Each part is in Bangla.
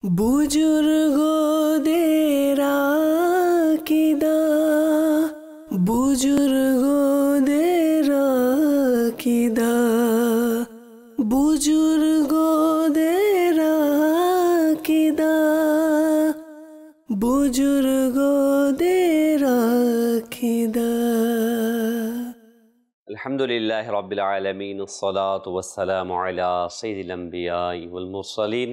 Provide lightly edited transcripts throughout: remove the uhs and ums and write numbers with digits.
বুজুর্গদের আকিদা, বুজুর্গদের আকিদা, বুজুর্গদের আকিদা, বুজুর্গদের আকিদা। আলহামদুলিল্লাহ রাব্বিল আলামিন, আসসালাতু ওয়াসসালামু আলা সাইয়্যিদিল আমবিয়াই ওয়াল মুরসালিন,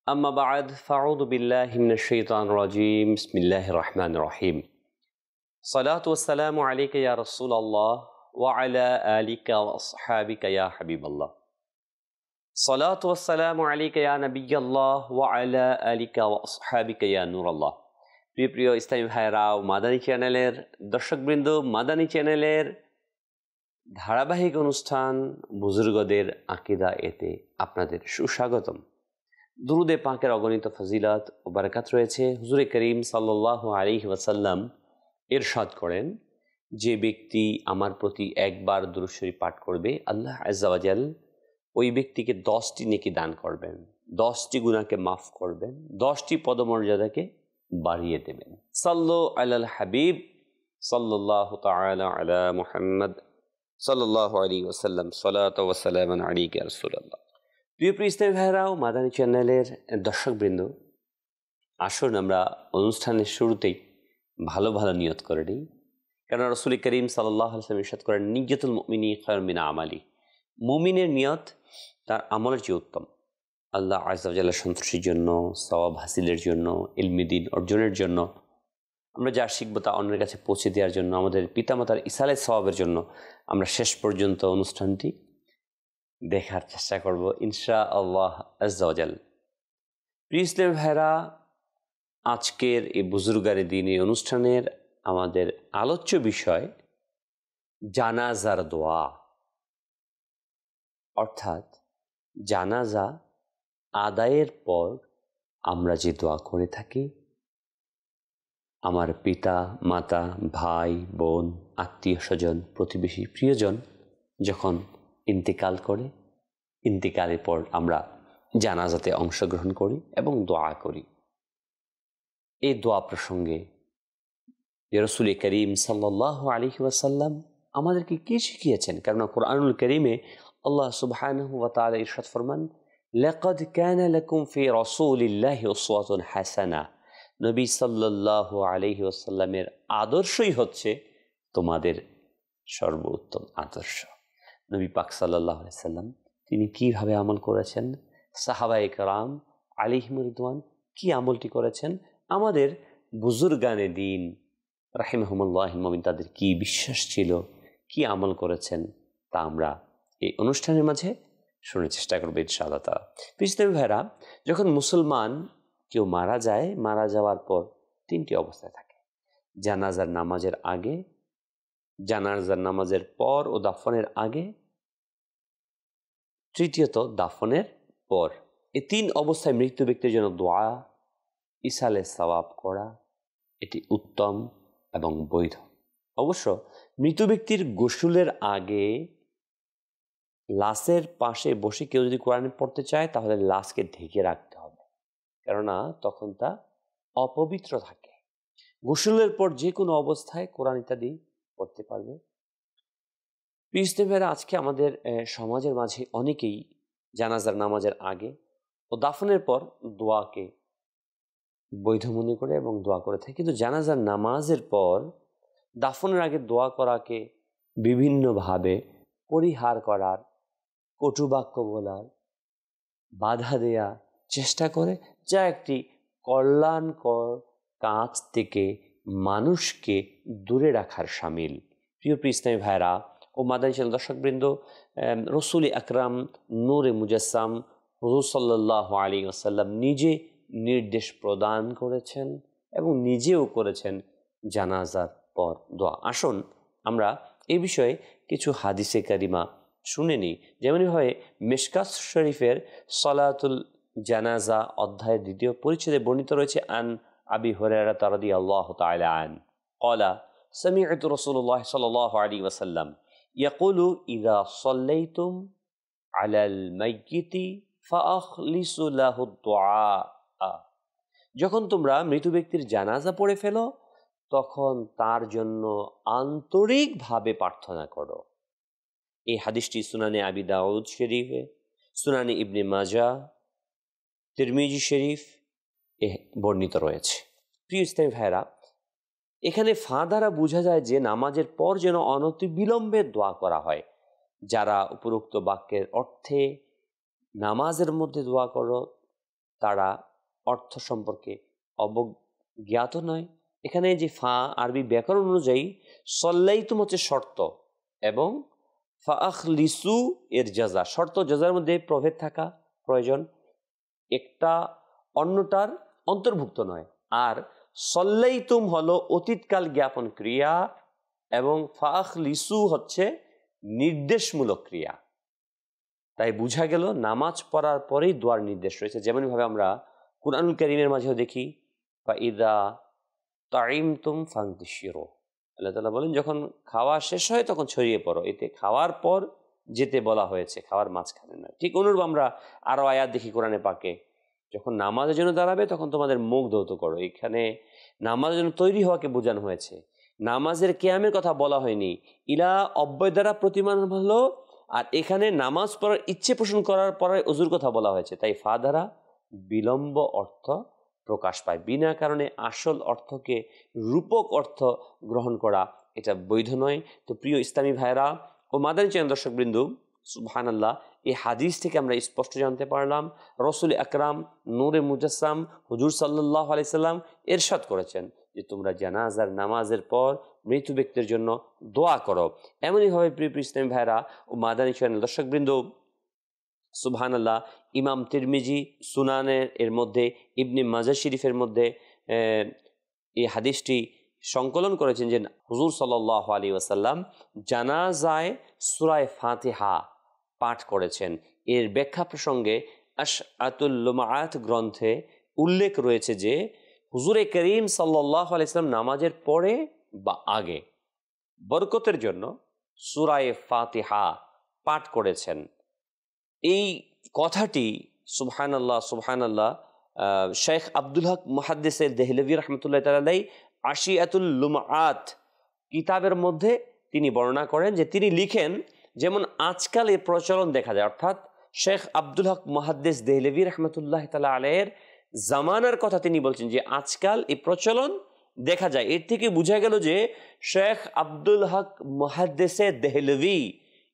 আম্মা বা'দ, ফাউযু বিল্লাহি মিনাশ শাইতানির রাজীম, বিসমিল্লাহির রহমানির রহিম। সালাতু ওয়াসসালামু আলাইকা ইয়া রাসূলুল্লাহ ওয়া আলা আলিকা ওয়া আসহাবিকা ইয়া হাবিবাল্লাহ। সালাতু ওয়াসসালামু আলাইকা ইয়া নাবিয়াল্লাহ ওয়া আলা আলিকা ওয়া আসহাবিকা ইয়া নূরাল্লাহ। প্রিয় প্রিয় ইসলামী ভাইরা ও মাদানী চ্যানেলের দর্শকবৃন্দ, মাদানী চ্যানেলের ধারাবাহিক অনুষ্ঠান বুজুর্গদের আকিদা এতে আপনাদের সুস্বাগতম। দুরুদে পাকের অগণিত ফজিলত ও বারাকাত রয়েছে। হুজুরে করিম সাল্লাল্লাহু আলাইহি ওয়াসাল্লাম ইরশাদ করেন, যে ব্যক্তি আমার প্রতি একবার দুরূদ শরীফ পাঠ করবে, আল্লাহ আজ্জা ওয়া জাল ওই ব্যক্তিকে 10টি নেকি দান করবেন, 10টি গুনাহকে মাফ করবেন, 10টি পদমর্যাদাকে বাড়িয়ে দেবেন। সাল্লু আলাল হাবিব সাল্লাল্লাহু তাআলা আলা মুহাম্মদ সাল্লাল্লাহু আলাইহি ওয়াসাল্লাম, সালাতু ওয়া সালামান আলাইকা ইয়া রাসূলুল্লাহ। প্রিয় প্রিয় ইসলামী ভাইরা ও মাদানী চ্যানেলের দর্শকবৃন্দ, আসুন আমরা অনুষ্ঠানের শুরুতেই ভালো ভালো নিয়ত করে নিই। কারণ রাসূল করিম সাল্লাল্লাহু আলাইহি ওয়াসাল্লাম ইরশাদ করেন, নিয়্যাতুল মুমিনি খায়রুম মিন আমালি। মুমিনের নিয়ত তার আমলের চেয়ে উত্তম। আল্লাহ আযজা ওয়া জাল্লার সন্তুষ্টির জন্য, সওয়াব হাসিলের জন্য, ইলমি দ্বীন অর্জনের জন্য, আমরা যা শিখবো তা অন্যের কাছে পৌঁছে দেওয়ার জন্য, আমাদের পিতামাতার ইসালে সওয়াবের জন্য আমরা শেষ পর্যন্ত অনুষ্ঠানটি দেখার চেষ্টা করব ইনশাআল্লাহ আযজা ওয়া জাল। প্রিয় ইসলামী ভাইরা, আজকের এই বুজুর্গারে দিন এই অনুষ্ঠানের আমাদের আলোচ্য বিষয় জানাজার দোয়া, অর্থাৎ জানাজা আদায়ের পর আমরা যে দোয়া করে থাকি। আমার পিতা মাতা, ভাই বোন, আত্মীয় স্বজন, প্রতিবেশী, প্রিয়জন যখন ইন্তেকাল করে, ইন্তেকালের পর আমরা জানাজাতে অংশগ্রহণ করি এবং দোয়া করি। এই দোয়া প্রসঙ্গে রাসূল করিম সাল্লাল্লাহু আলাইহি ওয়াসাল্লাম আমাদেরকে কি শিখিয়েছেন? কারণ কুরআনুল কারীমে আল্লাহ সুবহানাহু ওয়া তাআলা ইরশাদ ফরমান, লাকাদ কানা লাকুম ফি রাসূলিল্লাহি উসওয়াতুন হাসানা। নবী সাল্লাল্লাহু আলাইহি ওয়াসাল্লামের আদর্শই হচ্ছে তোমাদের সর্বোত্তম আদর্শ। নবী পাক সাল্লাল্লাহু আলাইহি ওয়াসাল্লাম তিনি কিভাবে আমল করেছেন, সাহাবায়ে কেরাম আলাইহিম রিদওয়ান কি আমলটি করেছেন, আমাদের বুজুর্গানে দিন রাহিমাহুমুল্লাহিল মুমিন তাদের কি বিশ্বাস ছিল, কি আমল করেছেন, তা আমরা এই অনুষ্ঠানের মাঝে শোনার চেষ্টা করবো ইনশাআল্লাহ তাআলা। প্রিয় ভাইরা, যখন মুসলমান কেউ মারা যায়, মারা যাওয়ার পর 3টি অবস্থায় থাকে: জানাজার নামাজের আগে, জানাজার নামাজের পর ও দাফনের আগে, তৃতীয়ত দাফনের পর। এই 3 অবস্থায় মৃত্যু ব্যক্তির জন্য দোয়া, ইসালে সওয়াব করা এটি উত্তম এবং বৈধ। অবশ্য মৃত ব্যক্তির গোসলের আগে লাশের পাশে বসে কেউ যদি কোরআন পড়তে চায়, তাহলে লাশকে ঢেকে রাখতে হবে, কেননা তখন তা অপবিত্র থাকে। গোসলের পর যে কোনো অবস্থায় কোরআন ইত্যাদি পড়তে পারবে। প্রিয়, আজকে আমাদের সমাজের মাঝে অনেকেই জানাজার নামাজের আগে ও দাফনের পর দোয়াকে বৈধ মনে করে এবং দোয়া করে থাকে, কিন্তু জানাজার নামাজের পর দাফনের আগে দোয়া করাকে বিভিন্নভাবে পরিহার করার, কটুবাক্য বলার, বাধা দেয়া চেষ্টা করে, যা একটি কল্যাণকর কাজ থেকে মানুষকে দূরে রাখার শামিল। প্রিয় ইসলামী ভাইরা ও মাদানী চ্যানেল দর্শকবৃন্দ, রসুল আকরাম নূরে মুজাসসাম হুজুর সাল্লাল্লাহু আলাইহি ওয়াসাল্লাম নিজে নির্দেশ প্রদান করেছেন এবং নিজেও করেছেন জানাজার পর দোয়া। আসুন আমরা এই বিষয়ে কিছু হাদিসে কারিমা শুনে নিই। যেমনভাবে মিশকাত শরীফের সালাতুল জানাজা অধ্যায়ের 2য় পরিচ্ছেদে বর্ণিত রয়েছে, আন আবি হুরায়রা রাদিয়াল্লাহু তাআলা আন ক্বালা সামি'তু রাসূলুল্লাহ সাল্লাল্লাহু আলাইহি ওয়াসাল্লাম ইয়াকুলু ইযা সাল্লাইতুম আলাল মাইয়িতি ফাআখলিসু লাহু দুআ যখন তোমরা মৃত ব্যক্তির জানাজা পড়ে ফেলো তখন তার জন্য আন্তরিকভাবে প্রার্থনা করো। এই হাদিসটি সুনানে আবি দাউদ শরীফে, সুনানে ইবনে মাজাহ, তিরমিজি শরীফ বর্ণিত রয়েছে। প্রিয় ইসলামী ভাইরা, এখানে ফা দ্বারা বোঝা যায় যে নামাজের পর যেন অনতিবিলম্বে দোয়া করা হয়। যারা উপরোক্ত বাক্যের অর্থে নামাজের মধ্যে দোয়া করো তারা অর্থ সম্পর্কে অবজ্ঞাত নয়। এখানে যে ফা আরবি ব্যাকরণ অনুযায়ী সল্লাইতুম হচ্ছে শর্ত এবং ফাখলিসু এর জাজা, শর্ত জাজার মধ্যে প্রভেদ থাকা প্রয়োজন, একটা অন্যটার অন্তর্ভুক্ত নয়। আর সল্লাইতুম হলো অতীতকাল জ্ঞাপন ক্রিয়া এবং ফাখলিসু হচ্ছে নির্দেশমূলক ক্রিয়া। তাই বোঝা গেল নামাজ পড়ার পরেই দোয়ার নির্দেশ রয়েছে। যেমনভাবে আমরা কুরআনুল কারীমের মাঝেও দেখি ফাইদা তাইমতুম ফান্তিশিরু, আল্লাহ তাআলা বলেন যখন খাওয়া শেষ হয় তখন ছড়িয়ে পড়ো। এতে খাওয়ার পর যেতে বলা হয়েছে, খাওয়ার মাঝখানে নয়। ঠিক অনুরূপ আমরা আরো আয়াত দেখি কোরআনে পাকে, যখন নামাজের জন্য দাঁড়াবে তখন তোমাদের মুখ ধৌত করো। এখানে নামাজের জন্য তৈরি হওয়াকে বোঝানো হয়েছে, নামাজের কিয়ামের কথা বলা হয়নি। ইলা অব্যয় দ্বারা প্রতিমান হলো, আর এখানে নামাজ পড়ার ইচ্ছে পোষণ করার পরে অজুর কথা বলা হয়েছে। তাই ফা দ্বারা বিলম্ব অর্থ প্রকাশ পায়। বিনা কারণে আসল অর্থকে রূপক অর্থ গ্রহণ করা এটা বৈধ নয়। তো প্রিয় ইসলামী ভাইরা ও মাদানী চ্যানেল দর্শকবৃন্দু, সুবহানাল্লাহ, এই হাদিস থেকে আমরা স্পষ্ট জানতে পারলাম রসুল আকরাম নূরে মুজাসসাম হুজুর সাল্লাল্লাহু আলাইহি সাল্লাম ইরশাদ করেছেন যে তোমরা জানাজার নামাজের পর মৃত ব্যক্তির জন্য দোয়া করো। এমনইভাবে প্রিয় ইসলামী ভাইরা ও মাদানী চ্যানেল দর্শকবৃন্দ, সুবহানাল্লাহ, ইমাম তিরমিজি সুনানের এর মধ্যে, ইবনে মাজাহ শরীফের মধ্যে এই হাদিসটি সংকলন করেছেন যে হুজুর সাল্লাল্লাহু আলাইহি ওয়াসাল্লাম জানাজায় সূরা ফাতিহা পাঠ করেছেন। এর ব্যাখ্যা প্রসঙ্গে আশআতুল লুমাআত গ্রন্থে উল্লেখ রয়েছে যে হুজুরে করিম সাল্লাল্লাহু আলাইহি ওয়াসাল্লাম নামাজের পরে বা আগে বরকতের জন্য সূরা ফাতিহা পাঠ করেছেন। এই কথাটি সুবহানাল্লাহ সুবহানাল্লাহ শেখ আব্দুল হক মুহাদ্দিস দেহলভী রাহমাতুল্লাহ তাআলা আলাইহি আশিয়াতুল লুমাআত কিতাবের মধ্যে তিনি বর্ণনা করেন যে তিনি লিখেন, যেমন আজকাল এই প্রচলন দেখা যায়, অর্থাৎ শেখ আব্দুল হক মুহাদ্দিস দেহলভী রাহমাতুল্লাহ তাআলা আলাইহির জামানার কথা তিনি বলছেন যে আজকাল এই প্রচলন দেখা যায়। এর থেকে বোঝা গেল যে শেখ আব্দুল হক মুহাদ্দিস দেহলভী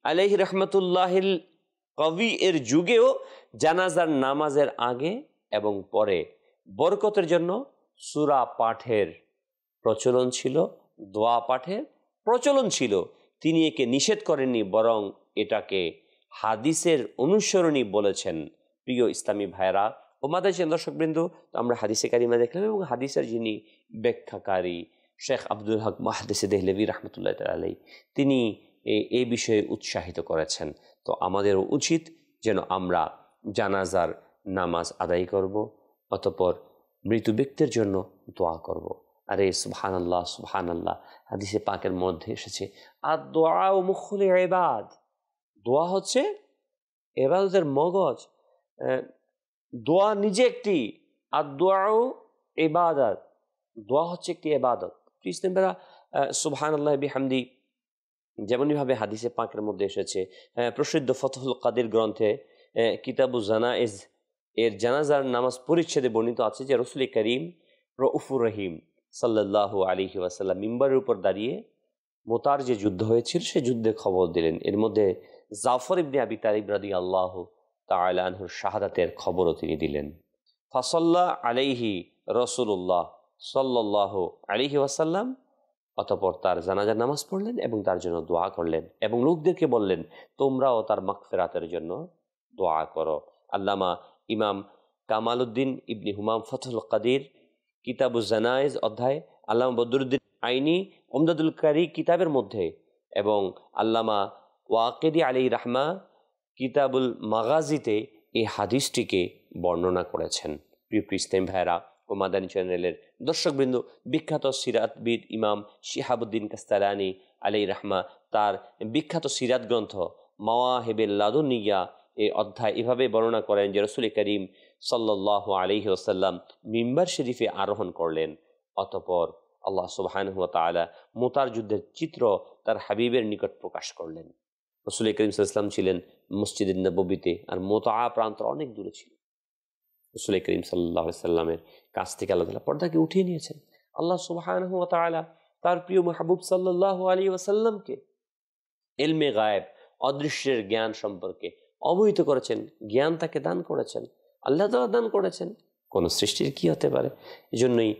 আলাইহি রাহমাতুল্লাহিল কবি এর যুগেও জানাজার নামাজের আগে এবং পরে বরকতের জন্য সূরা পাঠের প্রচলন ছিল, দোয়া পাঠের প্রচলন ছিল। তিনি একে নিষেধ করেননি, বরং এটাকে হাদিসের অনুসরণী বলেছেন। প্রিয় ইসলামী ভাইরা ও মাদানী দর্শকবৃন্দ, তো আমরা হাদিসে কারিমা দেখলাম এবং হাদিসের যিনি ব্যাখ্যাকারী শেখ আব্দুল হক মুহাদ্দিস দেহলভী রাহমাতুল্লাহ তাআলা আলাইহি তিনি এই বিষয়ে উৎসাহিত করেছেন। তো আমাদের উচিত যেন আমরা জানাজার নামাজ আদায় করব, অতঃপর মৃত ব্যক্তির জন্য দোয়া করব। আরে সুবহানাল্লাহ সুবহানাল্লাহ, হাদিসে পাকের মধ্যে এসেছে আদ-দুআ মুখুল ইবাদ, দোয়া হচ্ছে ইবাদতের মগজ। দোয়া নিজে একটি আদ-দুআ ইবাদত, দোয়া হচ্ছে একটি ইবাদত। ইসলামীরা সুবহানাল্লাহ বিহামদি, যেমনইভাবে হাদিসে পাকের মধ্যে এসেছে প্রসিদ্ধ ফতহুল কাদির গ্রন্থে কিতাবুজ জানাইজ এর জানাজার নামাজ পরিচ্ছেদে বর্ণিত আছে যে রাসূল করিম রউফুর রহিম সাল্লাল্লাহু আলাইহি ওয়াসাল্লাম মিম্বারের উপর দাঁড়িয়ে মোতার যে যুদ্ধ হয়েছিল সে যুদ্ধের খবর দিলেন। এর মধ্যে জাফর ইবনে আবি তালিব রাদিয়াল্লাহু তাআলা আনহুর শাহাদাতের খবরও তিনি দিলেন। ফাসাল্লা আলাইহি রাসূলুল্লাহ সাল্লাল্লাহু আলাইহি ওয়াসাল্লাম, অতঃপর তার জানাজার নামাজ পড়লেন এবং তার জন্য দোয়া করলেন এবং লোকদেরকে বললেন তোমরাও তার মাগফিরাতের জন্য দোয়া করো। আল্লামা ইমাম কামালউদ্দিন ইবনে হুমাম ফতহুল কাদির কিতাবুজ জানাইজ অধ্যায়, আল্লামা বদরুদ্দিন আইনি উমদাতুল কারি কিতাবের মধ্যে এবং আল্লামা ওয়াকিদি আলাইহি রাহমা কিতাবুল মাগাজিতে এই হাদিসটিকে বর্ণনা করেছেন। প্রিয় ইসলামী ভাইরা ও মাদানী চ্যানেলের দর্শকবৃন্দ, বিখ্যাত সিরাতবিদ ইমাম শিহাবুদ্দিন কাস্তালানি আলাইহি রাহমা তার বিখ্যাত সিরাত গ্রন্থ মাওয়াহিবুল লাদুনিয়া এই অধ্যায় এভাবে বর্ণনা করেন যে রাসূল করিম সাল্লাল্লাহু আলাইহি ওয়াসাল্লাম মিম্বার শরীফে আরোহণ করলেন। অতঃপর আল্লাহ সুবহানাহু ওয়া তাআলা মুতার যুদ্ধের চিত্র তার হাবিবের নিকট প্রকাশ করলেন। রাসূল করিম সাল্লাল্লাহু আলাইহি ওয়াসাল্লাম ছিলেন মসজিদে নববীতে, আর মুতা প্রান্তর অনেক দূরে ছিল। রাসূল করিম সাল্লাল্লাহু আলাইহি ওয়াসাল্লামের কাছ থেকে আল্লাহ তাআলা পর্দাকে উঠিয়ে নিয়েছেন। আল্লাহ সুবহানাহু ওয়া তাআলা তার প্রিয় মাহবুব সাল্লাল্লাহু আলাইহি ওয়াসাল্লামকে ইলমে গায়েব, অদৃশ্যের জ্ঞান সম্পর্কে অবহিত করেছেন, জ্ঞান তাকে দান করেছেন, আল্লাহ তাআলা দান করেছেন। কোন সৃষ্টির কি হতে পারে? এজন্যই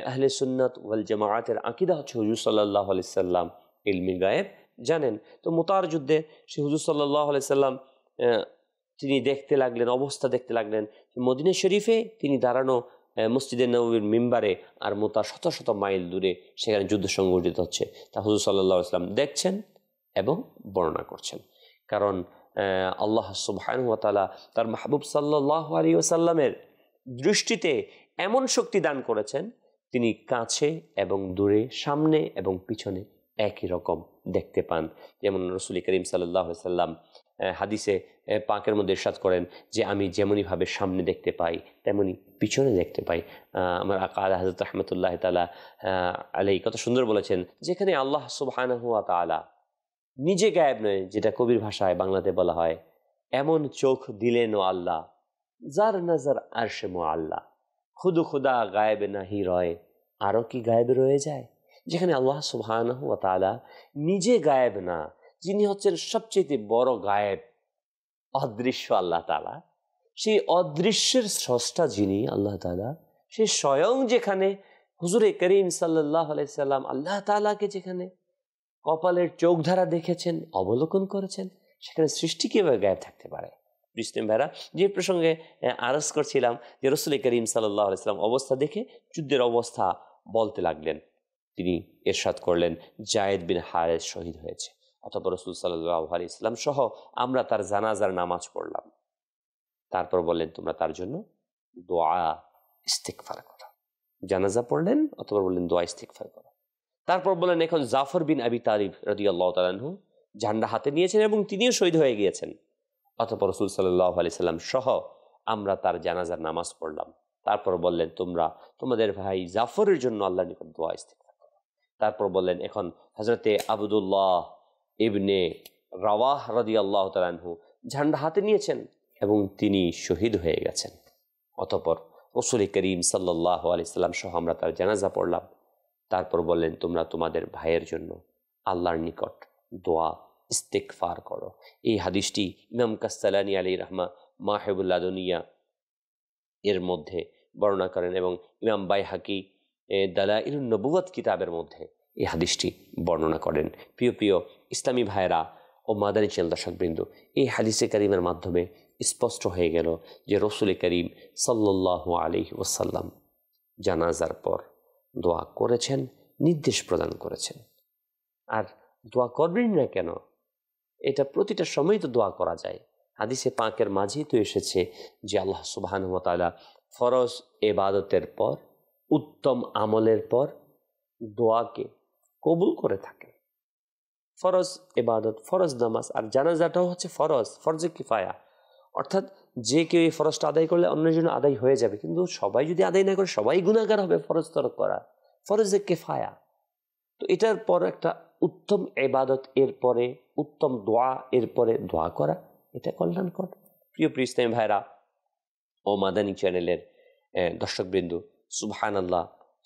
আহলে সুন্নাত ওয়াল জামাআতের আকীদা হচ্ছে হুজুর সাল্লাল্লাহু আলাইহি সাল্লাম ইলমে গায়েব জানেন। তো মুতার যুদ্ধে সে হুজুর সাল্লাল্লাহু আলাইহি সাল্লাম তিনি দেখতে লাগলেন, অবস্থা দেখতে লাগলেন মদিনা শরীফে তিনি দাঁড়ানো মসজিদে নববীর মিম্বারে, আর মুতা শত শত মাইল দূরে সেখানে যুদ্ধ সংঘটিত হচ্ছে। তা হুজুর সাল্লাল্লাহু আলাইহি সাল্লাম দেখছেন এবং বর্ণনা করছেন। কারণ আল্লাহ সুবহানাহু ওয়া তাআলা তার মাহবুব সাল্লাল্লাহু আলাইহি ওয়াসাল্লামের দৃষ্টিতে এমন শক্তি দান করেছেন, তিনি কাছে এবং দূরে, সামনে এবং পিছনে একই রকম দেখতে পান। যেমন রাসূল করিম সাল্লাল্লাহু আলাইহি ওয়াসাল্লাম হাদিসে পাকের মধ্যে ইরশাদ করেন যে আমি যেমনইভাবে সামনে দেখতে পাই তেমনি পিছনে দেখতে পাই। আমার আকা আলা হযরত রাহমাতুল্লাহি তাআলা আলাইহি কত সুন্দর বলেছেন, যেখানে আল্লাহ সুবহানাহু ওয়া তাআলা নিজে গায়েব নয়, যেটা কবির ভাষায় বাংলাতে বলা হয়, এমন চোখ দিলেন ও আল্লাহ যার নজর আরশে মুআল্লা, খুদ খুদা গায়েব নাহি রয়, আরও কি গায়েব রয়ে যায়। যেখানে আল্লাহ সুবহানাহু ওয়া তাআলা নিজে গায়েব না, যিনি হচ্ছেন সবচেয়ে বড় গায়েব, অদৃশ্য আল্লাহ তাআলা, সেই অদৃশ্যের স্রষ্টা যিনি আল্লাহ তাআলা, সে স্বয়ং যেখানে হুজুরে করিম সাল্লাল্লাহু আলাইহি সাল্লাম আল্লাহ তাআলাকে যেখানে কপালের চোখ ধারা দেখেছেন, অবলোকন করেছেন, সেখানে সৃষ্টি কিভাবে গায়েব থাকতে পারে? মুসলিম ভাইরা, যে প্রসঙ্গে আরজ করছিলাম যে রাসূল করিম সাল্লাল্লাহু আলাইহি সাল্লাম অবস্থা দেখে যুদ্ধের অবস্থা বলতে লাগলেন। তিনি ইরশাদ করলেন যায়েদ বিন হারেস শহীদ হয়েছে। অতঃপর রাসূল সাল্লাল্লাহু আলাইহি সাল্লাম সহ আমরা তার জানাজার নামাজ পড়লাম। তারপর বললেন তোমরা তার জন্য দোয়া ইস্তিগফার করো। জানাজা পড়লেন, অতঃপর বললেন দোয়া ইস্তিগফার করো। তারপর বললেন এখন জাফর বিন আবি তালিব রাদিয়াল্লাহু তাআলা আনহু ঝান্ডা হাতে নিয়েছেন এবং তিনিও শহীদ হয়ে গিয়েছেন। অতঃপর রাসূল সাল্লাল্লাহু আলাইহি সাল্লাম সহ আমরা তার জানাজার নামাজ পড়লাম। তারপর বললেন তোমরা তোমাদের ভাই জাফরের জন্য আল্লাহর নিকট দোয়া ইস্তিগফার করো। তারপর বললেন এখন হযরতে আব্দুল্লাহ ইবনে রাওয়াহ রাদিয়াল্লাহু তাআলা আনহু ঝান্ডা হাতে নিয়েছেন এবং তিনি শহীদ হয়ে গেছেন। অতঃপর রাসূল করিম সাল্লাল্লাহু আলাইহি সাল্লাম সহ আমরা তার জানাজা পড়লাম। তারপর বললেন তোমরা তোমাদের ভাইয়ের জন্য আল্লাহর নিকট দোয়া ইস্তিগফার করো। এই হাদিসটি ইমাম কাসসালানী আলাইহি রাহমা মাহিবুল লাদুনিয়া এর মধ্যে বর্ণনা করেন এবং ইমাম বাইহাকি দালাইলুন নবুওয়াত কিতাবের মধ্যে এই হাদিসটি বর্ণনা করেন। প্রিয় প্রিয় ইসলামী ভাইরা ও মাদানী চ্যানেল দর্শকবৃন্দ, এই হাদিসে কারিমের মাধ্যমে স্পষ্ট হয়ে গেল যে রাসূল করিম সাল্লাল্লাহু আলাইহি ওয়াসাল্লাম জানাজার পর দোয়া করেছেন, নির্দেশ প্রদান করেছেন। আর দোয়া করবেন না কেন? এটা প্রতিটা সময় তো দোয়া করা যায়। হাদিসে পাকের মাঝেই তো এসেছে যে আল্লাহ সুবহানাহু ওয়া তাআলা ফরজ ইবাদতের পর, উত্তম আমলের পর দোয়াকে কবুল করে থাকেন। ফরজ ইবাদত, ফরজ নামাজ, আর জানাজাটাও হচ্ছে ফরজে কিফায়া, অর্থাৎ যে কেউ এই ফরজটা আদায় করলে অন্যের জন্য আদায় হয়ে যাবে, কিন্তু সবাই যদি আদায় না করে সবাই গুনাহগার হবে ফরজ তরক করা, ফরজে কিফায়া। তো এটার পর একটা উত্তম ইবাদত, এরপরে উত্তম দোয়া, এরপরে দোয়া করা, এটা কল্যাণকর। প্রিয় প্রিয় ইসলামী ভাইরা ও মাদানী চ্যানেলের দর্শকবৃন্দ, সুবহানাল্লাহ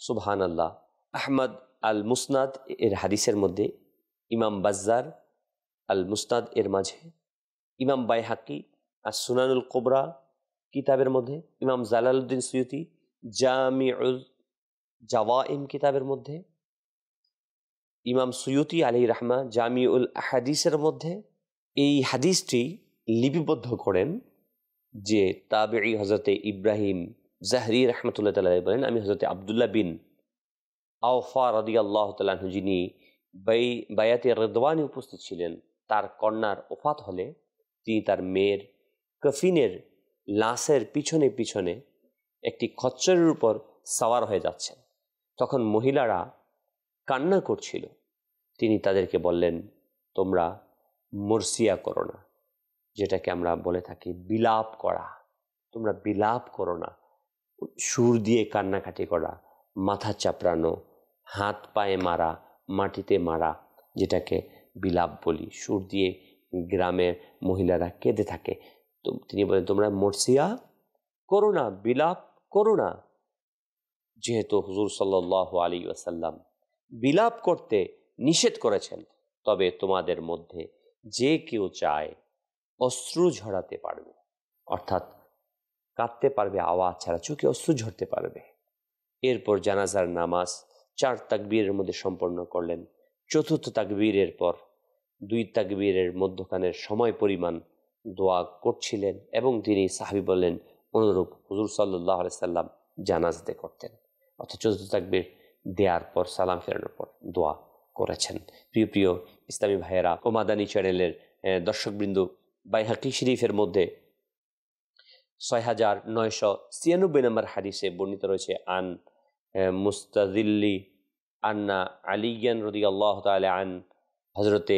সুবহানাল্লাহ। আহমদ আল মুসনাদ এর হাদিসের মধ্যে, ইমাম বাজ্জার আল মুসনাদ এর মাঝে, ইমাম বাইহাকি আর সুনানুল কুবরা কিতাবের মধ্যে, ইমাম জালালউদ্দিন সুয়ুতি জামিউল জাওয়াইম কিতাবের মধ্যে, ইমাম সুয়ুতি আলাইহি রাহমা জামিউল আহাদিসের মধ্যে এই হাদিসটি লিপিবদ্ধ করেন যে তাবেঈ হযরতে ইব্রাহিম জাহরি রাহমাতুল্লাহ তাআলা বলেন আমি হযরতে আব্দুল্লাহ বিন আওফা রাদিয়াল্লাহু তাআলা আনহু যিনি বায়াতে রিদওয়ানে উপস্থিত ছিলেন, তার কন্যার ওফাত হলে তিনি তার মেয়ের কফিনের লাশের পিছনে পিছনে একটি খচ্চরের উপর সওয়ার হয়ে যাচ্ছেন। তখন মহিলারা কান্না করছিল। তিনি তাদেরকে বললেন তোমরা মুরসিয়া করো না, যেটাকে আমরা বলে থাকি বিলাপ করা, তোমরা বিলাপ করো না। সুর দিয়ে কান্নাকাটি করা, মাথা চাপড়ানো, হাত পায়ে মারা, মাটিতে মারা, যেটাকে বিলাপ বলি। সুর দিয়ে গ্রামের মহিলারা কেঁদে থাকে। তো তিনি বলেন তোমরা মরসিয়া করো না, বিলাপ করো না। যেহেতু হুজুর সাল্লাল্লাহু আলাইহি ওয়াসাল্লাম বিলাপ করতে নিষেধ করেছেন, তবে তোমাদের মধ্যে যে কেউ চায় অশ্রু ঝরাতে পারবে, অর্থাৎ কাঁদতে পারবে আওয়াজ ছাড়া, চোখে অশ্রু ঝরতে পারবে। এরপর জানাজার নামাজ 4 তাকবীরের মধ্যে সম্পন্ন করলেন। চতুর্থ তাকবীরের পর 2 তাকবীরের মধ্যখানের সময় পরিমাণ দোয়া করছিলেন এবং তিনি সাহাবী বললেন অনুরূপ হুজুর সাল্লাল্লাহু আলাইহি সাল্লাম জানাজাতে করতেন, অর্থাৎ চতুর্থ তাকবীর দেওয়ার পর সালাম ফেরানোর পর দোয়া করেছেন। প্রিয় প্রিয় ইসলামী ভাইয়েরা ও মাদানী চ্যানেলের দর্শকবৃন্দ, বাইহাকি শরীফের মধ্যে 6996 নম্বর হাদিসে বর্ণিত রয়েছে আন মুস্তাজিল্লি আন্না আলিয়ান রাদিয়াল্লাহু তাআলা আন, হযরতে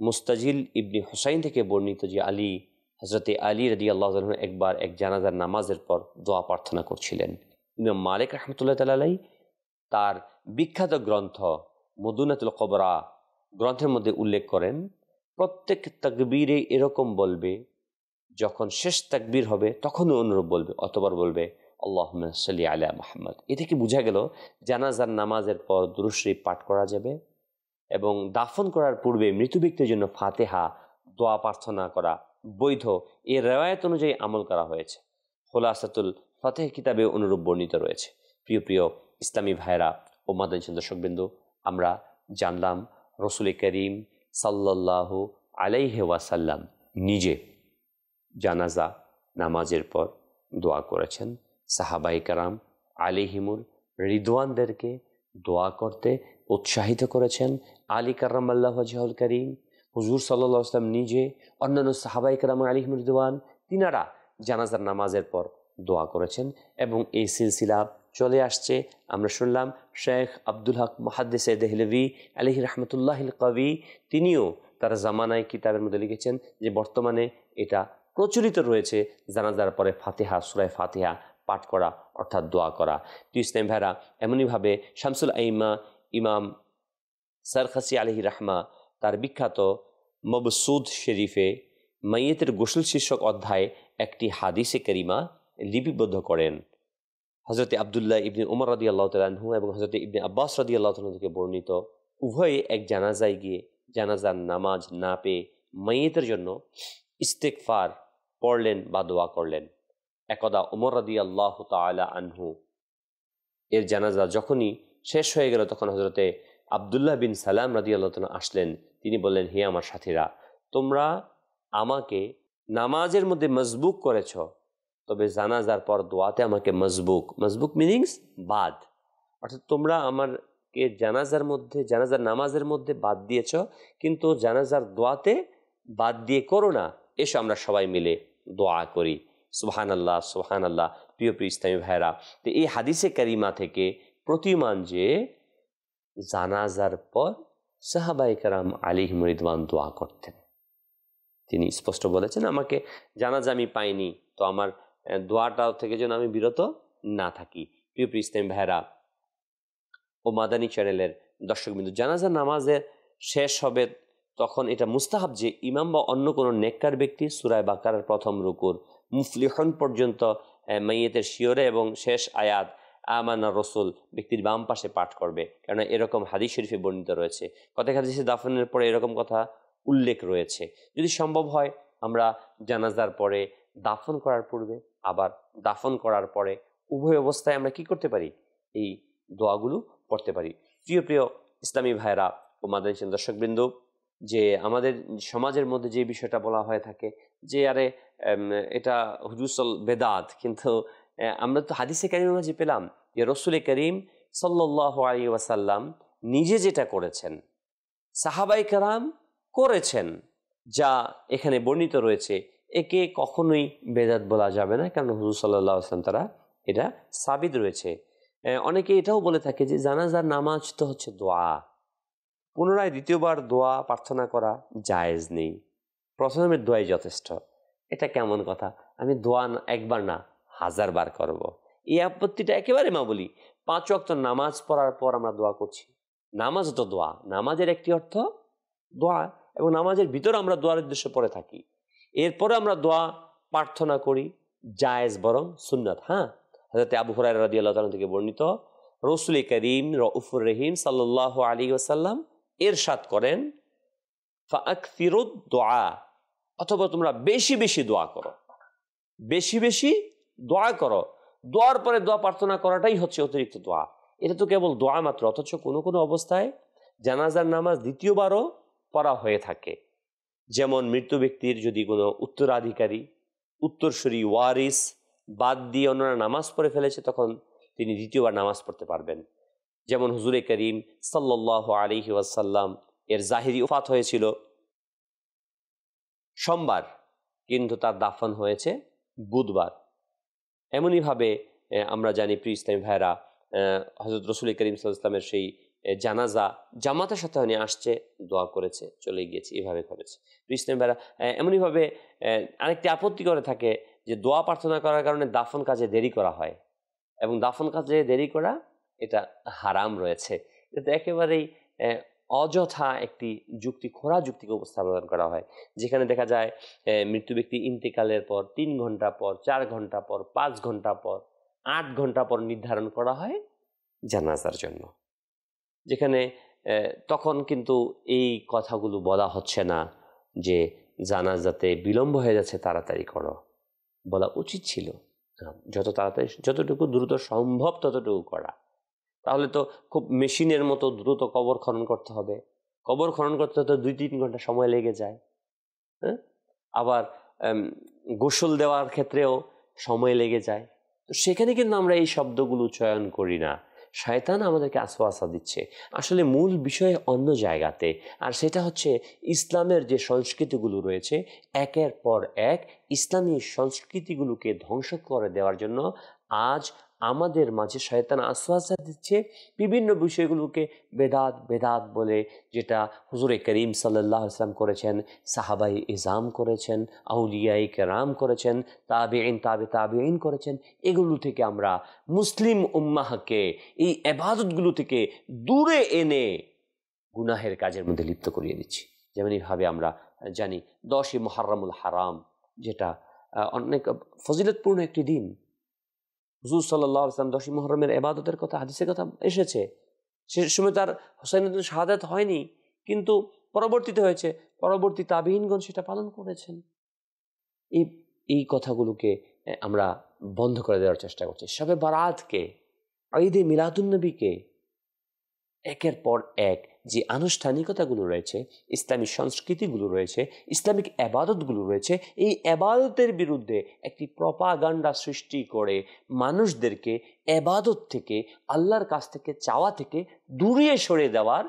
মুস্তাজিল ইবনে হুসাইন থেকে বর্ণিত যে হযরতে আলী রাদিয়াল্লাহু তাআলা একবার এক জানাজার নামাজের পর দোয়া প্রার্থনা করছিলেন। ইমাম মালিক রাহমাতুল্লাহ তাআলা আলাইহি তার বিখ্যাত গ্রন্থ মুদুনাতুল কুবরা গ্রন্থের মধ্যে উল্লেখ করেন, প্রত্যেক তাকবীরে এরকম বলবে, যখন শেষ তাকবীর হবে তখনও অনুরূপ বলবে, অতবার বলবে আল্লাহুম্মা সাল্লি আলা মুহাম্মদ। এ থেকে বোঝা গেল জানাজার নামাজের পর দুরূদ শরীফ পাঠ করা যাবে এবং দাফন করার পূর্বে মৃত ব্যক্তির জন্য ফাতিহা দোয়া প্রার্থনা করা বৈধ। এই রিওয়ায়াত অনুযায়ী আমল করা হয়েছে। খুলাসাতুল ফাতিহ কিতাবে অনুরূপ বর্ণিত রয়েছে। প্রিয় প্রিয় ইসলামী ভাইরা ও মাদানী দর্শকবৃন্দ, আমরা জানলাম রাসূল করিম সাল্লাল্লাহু আলাইহি ওয়াসাল্লাম নিজে জানাজা নামাজের পর দোয়া করেছেন। সাহাবায়ে কেরাম আলাইহিমুর রিদওয়ানদেরকে দোয়া করতে উৎসাহিত করেছেন। আলী কাররামাল্লাহু ওয়াজহুল করিম, হুজুর সাল্লাল্লাহু আলাইহি ওয়াসাল্লাম নিজে, অন্যান্য সাহাবায়ে কেরাম আলাইহিমুর রিদওয়ান, তিনারা জানাজার নামাজের পর দোয়া করেছেন এবং এই সিলসিলা চলে আসছে। আমরা শুনলাম শেখ আব্দুল হক মুহাদ্দিসে দেহলভী আলাইহি রাহমাতুল্লাহিল কবি, তিনিও তার জামানায় কিতাবের মধ্যে লিখেছেন যে বর্তমানে এটা প্রচলিত রয়েছে জানাজার পরে ফাতিহা, সূরা ফাতিহা পাঠ করা অর্থাৎ দোয়া করা। তো ইসলাম ভাইরা, এমনইভাবে শামসুল আইম্মা ইমাম সারখাসি আলাইহি রাহমা তার বিখ্যাত মবসুদ শরীফে মাইয়েতের গোসল শীর্ষক অধ্যায়ে একটি হাদিসে কারিমা লিপিবদ্ধ করেন। হযরতে আব্দুল্লাহ ইবনে উমর রাদিয়াল্লাহু তাআলা আনহু এবং হযরতে ইবনে আব্বাস রাদিয়াল্লাহু তাআলা থেকে বর্ণিত, উভয়ে এক জানাজায় গিয়ে জানাজার নামাজ না পেয়ে মাইয়েতের জন্য ইস্তেগফার পড়লেন বা দোয়া করলেন। একদা উমর রাদিয়াল্লাহু তাআলা আনহু এর জানাজা যখনই শেষ হয়ে গেল, তখন হযরতে আব্দুল্লাহ বিন সালাম রাদিয়াল্লাহু তাআলা আসলেন। তিনি বললেন, হে আমার সাথীরা, তোমরা আমাকে নামাজের মধ্যে মজবুক করেছ, তবে জানাজার পর দোয়াতে আমাকে মজবুক মিনিংস বাদ, অর্থাৎ তোমরা আমাকে জানাজার নামাজের মধ্যে বাদ দিয়েছ, কিন্তু জানাজার দোয়াতে বাদ দিয়ে করো না। এসো আমরা সবাই মিলে দোয়া করি। সুবহানাল্লাহ, সুবহানাল্লাহ। প্রিয় প্রিয় ইসলামী ভাইরা, তো এই হাদিসে কারিমা থেকে প্রতীয়মান যে জানাজার পর সাহাবায়ে কেরাম আলাইহিম রিদওয়ান দোয়া করতেন। তিনি স্পষ্ট বলেছেন, আমাকে জানাজা আমি পাইনি, তো আমার দোয়াটা থেকে যেন আমি বিরত না থাকি। প্রিয় প্রিয় ইসলামী ভাইরা ও মাদানী চ্যানেলের দর্শকবৃন্দ, জানাজা নামাজের শেষ হবে তখন এটা মুস্তাহাব যে ইমাম বা অন্য কোনো নেককার ব্যক্তি সূরা বাকারার প্রথম রুকুর মুফলিহুন পর্যন্ত মাইয়েতের শিয়রে এবং শেষ আয়াত আমানা রসুল ব্যক্তির বাম পাশে পাঠ করবে, কেননা এরকম হাদিস শরীফে বর্ণিত রয়েছে। প্রত্যেক হাদিসে দাফনের পরে এরকম কথা উল্লেখ রয়েছে। যদি সম্ভব হয় আমরা জানাজার পরে, দাফন করার পূর্বে, আবার দাফন করার পরে, উভয় অবস্থায় আমরা কি করতে পারি? এই দোয়াগুলো পড়তে পারি। প্রিয় প্রিয় ইসলামী ভাইরা ও মাদানী দর্শকবৃন্দ, যে আমাদের সমাজের মধ্যে যে বিষয়টা বলা হয়ে থাকে যে আরে এটা হুজুর বেদাত, কিন্তু আমরা তো হাদিসে কারিমের মাঝে পেলাম যে রাসূল করিম সাল্লাল্লাহু আলাইহি ওয়াসাল্লাম নিজে যেটা করেছেন, সাহাবায়ে কেরাম করেছেন, যা এখানে বর্ণিত রয়েছে, একে কখনোই বেদাত বলা যাবে না, কারণ হুজুর সাল্লাল্লাহু আলাইহি ওয়াসাল্লাম তারা এটা সাবিত রয়েছে। অনেকে এটাও বলে থাকে যে জানাজার নামাজ তো হচ্ছে দোয়া, পুনরায় দ্বিতীয়বার দোয়া প্রার্থনা করা জায়েজ নেই, প্রথমের দোয়াই যথেষ্ট। এটা কেমন কথা? আমি দোয়া একবার না 1000 বার করব। এই আপত্তিটা একেবারে মা বলি 5 ওয়াক্ত নামাজ পড়ার পর আমরা দোয়া করছি। নামাজ তো দোয়া, নামাজের একটি অর্থ দোয়া, এবং নামাজের ভিতরে আমরা দোয়ার উদ্দেশ্যে পড়ে থাকি। এরপরে আমরা দোয়া প্রার্থনা করি, জায়েজ বরং সুন্নাত। হ্যাঁ, হযরত আবু হুরায়রা রাদিয়াল্লাহু তাআলা থেকে বর্ণিত, রাসূল করিম রাউফুর রহিম সাল্লাল্লাহু আলাইহি ওয়াসাল্লাম ইরশাদ করেন, ফাআকসিরুদ দুআ, অথবা তোমরা বেশি বেশি দোয়া করো, বেশি বেশি দোয়া করো। দোয়ার পরে দোয়া প্রার্থনা করাটাই হচ্ছে অতিরিক্ত দোয়া। এটা তো কেবল দোয়া মাত্র, অথচ কোনো কোনো অবস্থায় জানাজার নামাজ দ্বিতীয়বারও পড়া হয়ে থাকে। যেমন মৃত্যু ব্যক্তির যদি কোনো উত্তরাধিকারী, উত্তরসূরি, ওয়ারিস বাদ দিয়ে অন্যরা নামাজ পড়ে ফেলেছে, তখন তিনি দ্বিতীয়বার নামাজ পড়তে পারবেন। যেমন হুজুরে করিম সাল্লাল্লাহু আলাইহি ওয়াসাল্লাম এর জাহিরি ওফাত হয়েছিল সোমবার, কিন্তু তার দাফন হয়েছে বুধবার। এমনইভাবে আমরা জানি প্রিয় ইসলামী ভাইরা, হযরত রাসূল করিম সাল্লাল্লাহু আলাইহি ওয়াসাল্লামের সেই জানাজা জামাতের সাথে উনি আসছে, দোয়া করেছে, চলে গিয়েছে, এভাবে করেছে। প্রিয় ইসলামী ভাইরা, এমনইভাবে আরেকটি আপত্তি করে থাকে যে দোয়া প্রার্থনা করার কারণে দাফন কাজে দেরি করা হয়, এবং দাফন কাজে দেরি করা এটা হারাম রয়েছে। এটা একেবারেই অযথা একটি যুক্তি, খোঁড়া যুক্তিকে উপস্থাপন করা হয়, যেখানে দেখা যায় মৃত্যু ব্যক্তি ইন্তেকালের পর 3 ঘন্টা পর, 4 ঘন্টা পর, 5 ঘন্টা পর, 8 ঘন্টা পর নির্ধারণ করা হয় জানাজার জন্য, যেখানে তখন কিন্তু এই কথাগুলো বলা হচ্ছে না যে জানাজাতে বিলম্ব হয়ে যাচ্ছে, তাড়াতাড়ি করো। বলা উচিত ছিল যত তাড়াতাড়ি, যতটুকু দ্রুত সম্ভব ততটুকু করা। তাহলে তো খুব মেশিনের মতো দ্রুত কবর খনন করতে হবে, কবর খনন করতে হতে 2-3 ঘন্টা সময় লেগে যায়। হ্যাঁ, আবার গোসল দেওয়ার ক্ষেত্রেও সময় লেগে যায়। তো সেখানে কিন্তু আমরা এই শব্দগুলো চয়ন করি না। শয়তান আমাদেরকে আশা দিচ্ছে, আসলে মূল বিষয় অন্য জায়গাতে, আর সেটা হচ্ছে ইসলামের যে সংস্কৃতিগুলো রয়েছে, একের পর এক ইসলামী সংস্কৃতিগুলোকে ধ্বংস করে দেওয়ার জন্য আজ আমাদের মাঝে শয়তান আশা দিচ্ছে বিভিন্ন বিষয়গুলোকে বেদাত বেদাত বলে, যেটা হুজুরে করিম সাল্লাল্লাহু আলাইহি ওয়াসাল্লাম করেছেন, সাহাবাই ইজাম করেছেন, আউলিয়ায়ে কেরাম করেছেন, তাবেঈন তাবেঈন করেছেন, এগুলো থেকে আমরা মুসলিম উম্মাহকে এই ইবাদতগুলো থেকে দূরে এনে গুনাহের কাজের মধ্যে লিপ্ত করিয়ে দিচ্ছি। যেমন এইভাবে আমরা জানি 10ই মুহররমুল হারাম, যেটা অনেক ফজিলতপূর্ণ একটি দিন। হুজুর সাল্লাল্লাহু আলাইহি ওয়াসাল্লাম 10ই মুহররমের ইবাদতের কথা, হাদিসের কথা এসেছে। সে সময় তার হুসাইনের শাহাদাত হয়নি, কিন্তু পরবর্তীতে হয়েছে, পরবর্তী তাবেঈনগণ সেটা পালন করেছেন। এই কথাগুলোকে আমরা বন্ধ করে দেওয়ার চেষ্টা করছি। শবে বারাতকে, ঈদে মিলাদুন্নবীকে, একের পর এক যে আনুষ্ঠানিকতাগুলো রয়েছে, ইসলামী সংস্কৃতিগুলো রয়েছে, ইসলামিক আবাদতগুলো রয়েছে, এই আবাদতের বিরুদ্ধে একটি প্রপাগান্ডা সৃষ্টি করে মানুষদেরকে আবাদত থেকে, আল্লাহর কাছ থেকে চাওয়া থেকে দূরে সরে দেওয়ার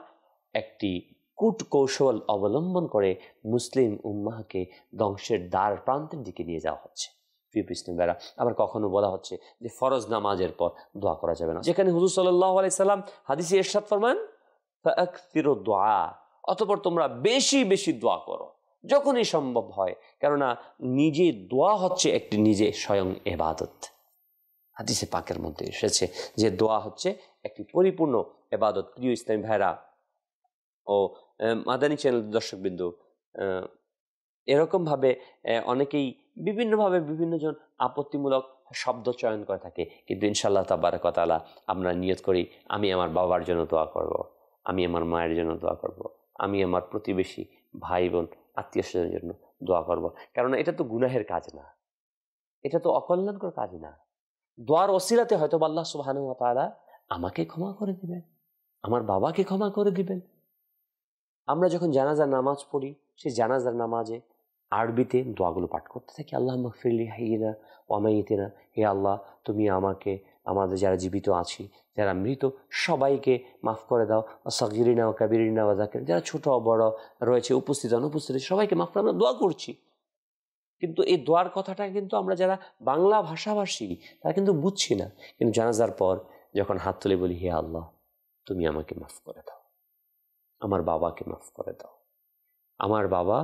একটি কূটকৌশল অবলম্বন করে মুসলিম উম্মাহকে ধ্বংসের দ্বার প্রান্তের দিকে নিয়ে যাওয়া হচ্ছে। প্রিয় ইসলামী ভাইরা, আবার কখনো বলা হচ্ছে যে ফরজ নামাজের পর দোয়া করা যাবে না, যেখানে হুজুর সাল্লাল্লাহু আলাইহি সাল্লাম হাদিসে ইরশাদ ফরমান, ফাআকসিরুদ দুআ, অতঃপর তোমরা বেশি বেশি দোয়া করো যখনই সম্ভব হয়, কেননা নিজে দোয়া হচ্ছে একটি নিজে স্বয়ং ইবাদত। হাদিসে পাকের মধ্যে এসেছে যে দোয়া হচ্ছে একটি পরিপূর্ণ ইবাদত। প্রিয় ইসলামী ভাইরা ও মাদানী চ্যানেল দর্শকবৃন্দ, এরকমভাবে অনেকেই বিভিন্নভাবে বিভিন্নজন আপত্তিমূলক শব্দ চয়ন করে থাকে, কিন্তু ইনশাআল্লাহ তাবারাক ওয়া তাআলা আমরা নিয়ত করি, আমি আমার বাবার জন্য দোয়া করব, আমি আমার মায়ের জন্য দোয়া করব, আমি আমার প্রতিবেশী ভাই বোন আত্মীয় স্বজনের জন্য দোয়া করব। কারণ এটা তো গুনাহের কাজ না, এটা তো অকল্যাণকর কাজ না। দোয়ার ওসিলাতে হয়তো আল্লাহ সুবহানাহু ওয়া তাআলা আমাকে ক্ষমা করে দিবেন, আমার বাবাকে ক্ষমা করে দিবেন। আমরা যখন জানাজার নামাজ পড়ি, সেই জানাজার নামাজে আরবিতে দোয়াগুলো পাঠ করতে থাকি, আল্লাহুম্মা গফিরলি হাইয়িনা ওয়া মাইয়িতিনা, হে আল্লাহ তুমি আমাকে, আমাদের যারা জীবিত আছি, যারা মৃত সবাইকে মাফ করে দাও, সাগিরিনা ওয়া কাবিরিনা ওয়া যাকিরিনা, যারা ছোট বড় রয়েছে, উপস্থিত অনুপস্থিত, সবাইকে মাফ করে আমরা দোয়া করছি। কিন্তু এই দোয়ার কথাটা কিন্তু আমরা যারা বাংলা ভাষাভাষী তারা কিন্তু বুঝছি না। কিন্তু জানাজার পর যখন হাত তুলে বলি, হে আল্লাহ তুমি আমাকে মাফ করে দাও, আমার বাবাকে মাফ করে দাও, আমার বাবা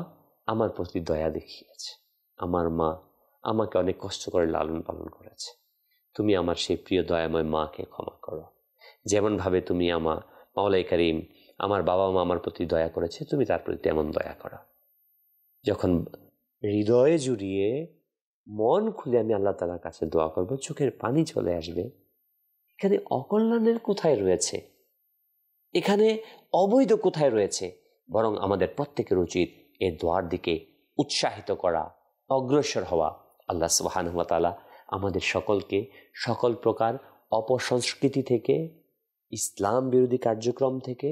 আমার প্রতি দয়া দেখিয়েছে, আমার মা আমাকে অনেক কষ্ট করে লালন পালন করেছে। তুমি আমার সেই প্রিয় দয়াময় মাকে ক্ষমা করো। যেমনভাবে তুমি মাওলাই করিম আমার বাবা মা আমার প্রতি দয়া করেছে, তুমি তার প্রতি তেমন দয়া করো। যখন হৃদয়ে জুড়িয়ে মন খুলে আমি আল্লাহ তাআলার কাছে দোয়া করব, চোখের পানি চলে আসবে। এখানে অকল্যাণের কোথায় রয়েছে, এখানে অবৈধ কোথায় রয়েছে? বরং আমাদের প্রত্যেকের উচিত এই দোয়ার দিকে উৎসাহিত করা, অগ্রসর হওয়া। আল্লাহ সুবহানাহু ওয়া তাআলা আমাদের সকলকে সকল প্রকার অপসংস্কৃতি থেকে, ইসলাম বিরোধী কার্যক্রম থেকে,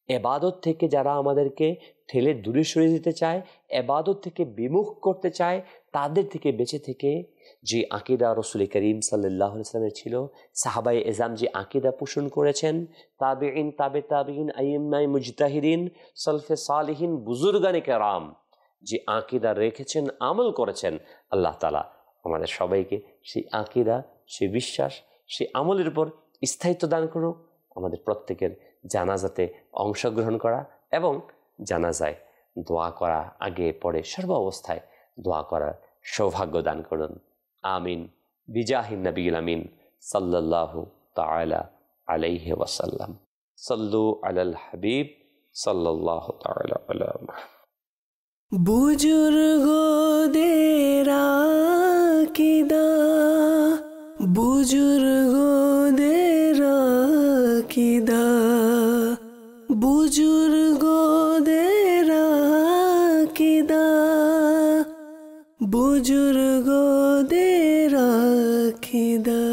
এবাদত থেকে যারা আমাদেরকে ঠেলে দূরে সরিয়ে দিতে চায়, এবাদত থেকে বিমুখ করতে চায়, তাদের থেকে বেঁচে থেকে যে আকীদা রাসূল করিম সাল্লাল্লাহু আলাইহি ওয়াসাল্লামের ছিল, সাহাবায়ে এজাম যে আকীদা পোষণ করেছেন, তাবেঈন, তাবেঈন, আইম্মায়ে মুজতাহিদিন, সালফে সালিহিন, বুজুর্গানে কেরাম যে আকীদা রেখেছেন, আমল করেছেন, আল্লাহ তাআলা আমাদের সবাইকে সেই আকীদা, সেই বিশ্বাস, সেই আমলের উপর স্থায়িত্ব দান করুক। আমাদের প্রত্যেকের জানাজাতে অংশগ্রহণ করা এবং জানাজায় দোয়া করা, আগে পরে সর্ব অবস্থায় দোয়া করার সৌভাগ্য দান করুন। আমিন বিজাহিন নবিয়্যিল আমিন সাল্লাল্লাহু তাআলা আলাইহি ওয়াসাল্লাম। সাল্লু আলাল হাবিব সাল্লাল্লাহু তাআলা আলা মুহাম্মদ। বুজুর্গদের আকীদা, বুজুর্গদের আকীদা, বুজুর্গদের আকীদা, বুজুর্গদের আকীদা।